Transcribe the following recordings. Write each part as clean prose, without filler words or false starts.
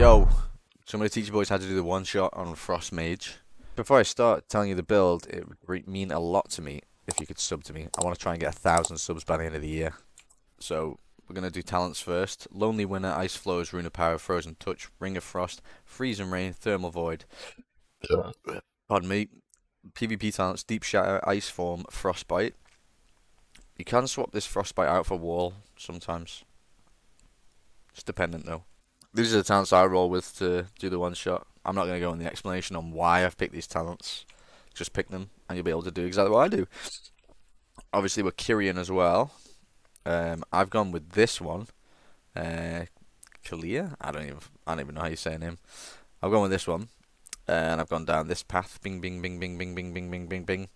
Yo, so I'm going to teach you boys how to do the one shot on Frost Mage. Before I start telling you the build, it would mean a lot to me if you could sub to me. I want to try and get 1,000 subs by the end of the year. So we're going to do talents first. Lonely Winter, Ice Flows, Rune of Power, Frozen Touch, Ring of Frost, Freeze and Rain, Thermal Void. Pardon me. PvP talents, Deep Shatter, Ice Form, Frostbite. You can swap this Frostbite out for Wall sometimes. It's dependent though. These are the talents I roll with to do the one shot. I'm not going to go into the explanation on why I've picked these talents. Just pick them and you'll be able to do exactly what I do. Obviously we're Kyrian as well. I've gone with this one. Kalia? I don't even know how you say her name. I've gone with this one. And I've gone down this path. Bing, bing, bing, bing, bing, bing, bing, bing, bing, bing.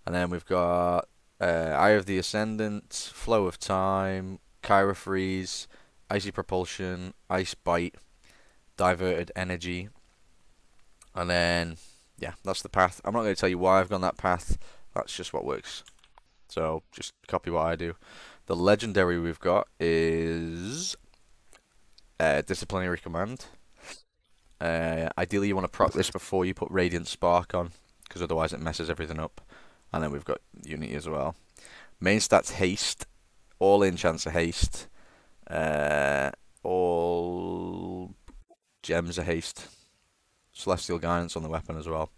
And then we've got Eye of the Ascendant, Flow of Time, Kyra Freeze, Icy Propulsion, Ice Bite, Diverted Energy, and then, yeah, that's the path. I'm not going to tell you why I've gone that path, that's just what works. So, just copy what I do. The legendary we've got is Disciplinary Command. Ideally you want to proc this before you put Radiant Spark on, because otherwise it messes everything up. And then we've got Unity as well. Main stats Haste, all enchants are Haste. All gems are haste. Celestial guidance on the weapon as well.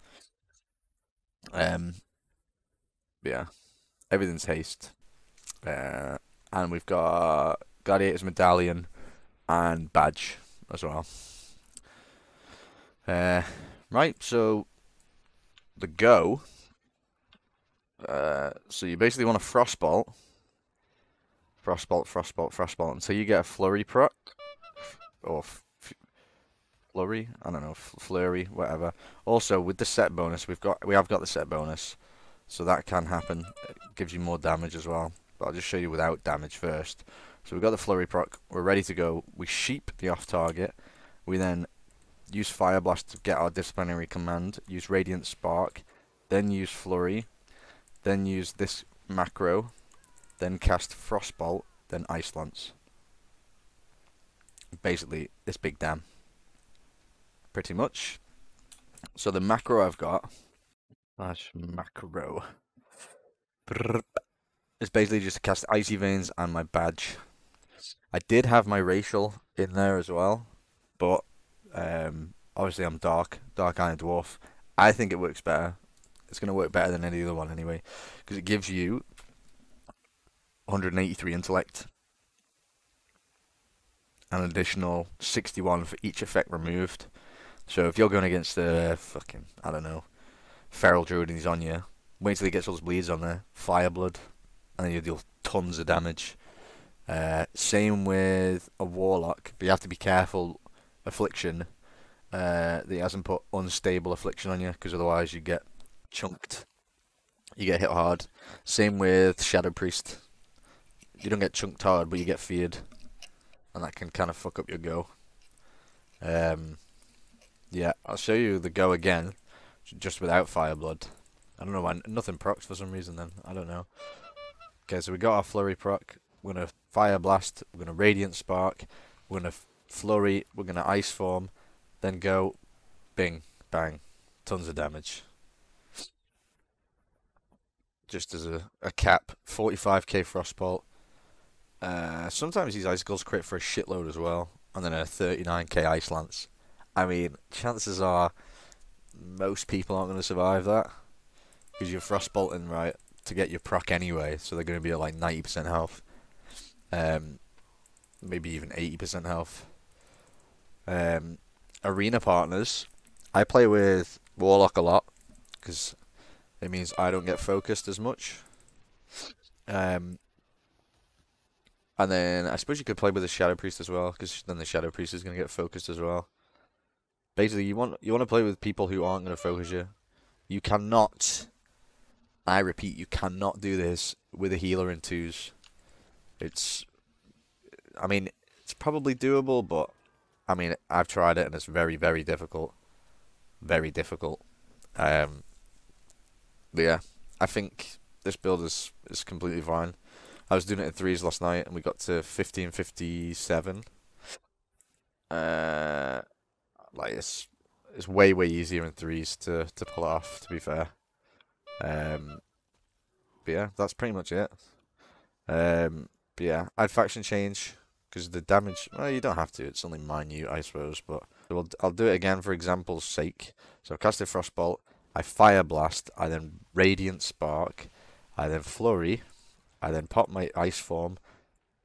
Yeah, everything's haste. And we've got Gladiator's Medallion and Badge as well. Right, so the go. So you basically want a Frostbolt. Frostbolt until you get a Flurry proc. Or Flurry? I don't know, Flurry, whatever. Also, with the set bonus, we have got the set bonus. So that can happen. It gives you more damage as well. But I'll just show you without damage first. So we've got the Flurry proc. We're ready to go. We sheep the off target. We then use Fire Blast to get our Disciplinary Command. Use Radiant Spark. Then use Flurry. Then use this macro. Then cast Frostbolt, then Ice Lance. Basically, this big dam. Pretty much. So the macro I've got, macro, is basically just to cast Icy Veins and my badge. I did have my racial in there as well, but obviously I'm Dark Iron Dwarf. I think it works better. It's going to work better than any other one anyway, because it gives you 183 intellect, an additional 61 for each effect removed. So if you're going against the fucking, I don't know, Feral Druid and he's on you, wait till he gets all his bleeds on there, Fire Blood, and then you deal tons of damage. Same with a Warlock, but you have to be careful, Affliction, that he hasn't put Unstable Affliction on you, because otherwise you get chunked. You get hit hard. Same with Shadow Priest. You don't get chunked hard, but you get feared, and that can kind of fuck up your go. Yeah, I'll show you the go again, just without Fire Blood. I don't know why nothing procs for some reason. Then I don't know. Okay, so we got our Flurry proc. We're gonna Fire Blast. We're gonna Radiant Spark. We're gonna Flurry. We're gonna Ice Form. Then go, bing, bang, tons of damage. Just as a cap, 45k Frostbolt. Sometimes these icicles crit for a shitload as well, and then a 39k Ice Lance. I mean, chances are most people aren't going to survive that, because you're frostbolting right to get your proc anyway, so they're going to be at like 90% health, maybe even 80% health. Arena partners, I play with Warlock a lot because it means I don't get focused as much. And then I suppose you could play with a Shadow Priest as well, because then the Shadow Priest is going to get focused as well. Basically, you want to play with people who aren't going to focus you. You cannot, I repeat, you cannot do this with a healer in twos. I mean, it's probably doable, but I mean, I've tried it and it's very, very difficult. Very difficult. But yeah, I think this build is completely fine. I was doing it in threes last night, and we got to 1557. like it's way easier in threes to pull it off. To be fair, but yeah, that's pretty much it. But yeah, add faction change because the damage. Well, you don't have to. It's only minute, I suppose. But I'll do it again for example's sake. So cast a frostbolt. I fire blast. I then radiant spark. I then flurry. I then pop my ice form.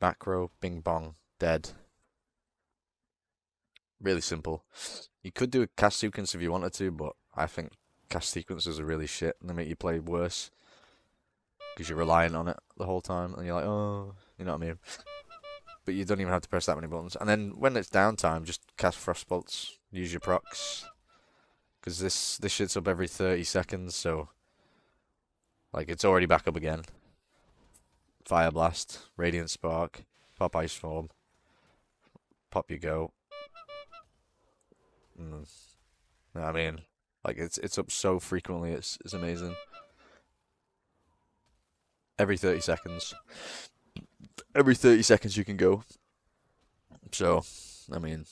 Macro, bing bong, dead. Really simple. You could do a cast sequence if you wanted to, but I think cast sequences are really shit and they make you play worse because you're relying on it the whole time and you're like, oh, you know what I mean? But you don't even have to press that many buttons. And then when it's downtime, just cast frostbolts, use your procs, because this shit's up every 30 seconds, so like it's already back up again. Fire blast, radiant spark, pop ice form, pop your go. I mean, like it's up so frequently, it's amazing. Every 30 seconds. Every 30 seconds you can go. So, I mean,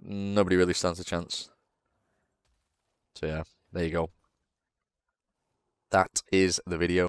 nobody really stands a chance. So yeah, there you go. That is the video.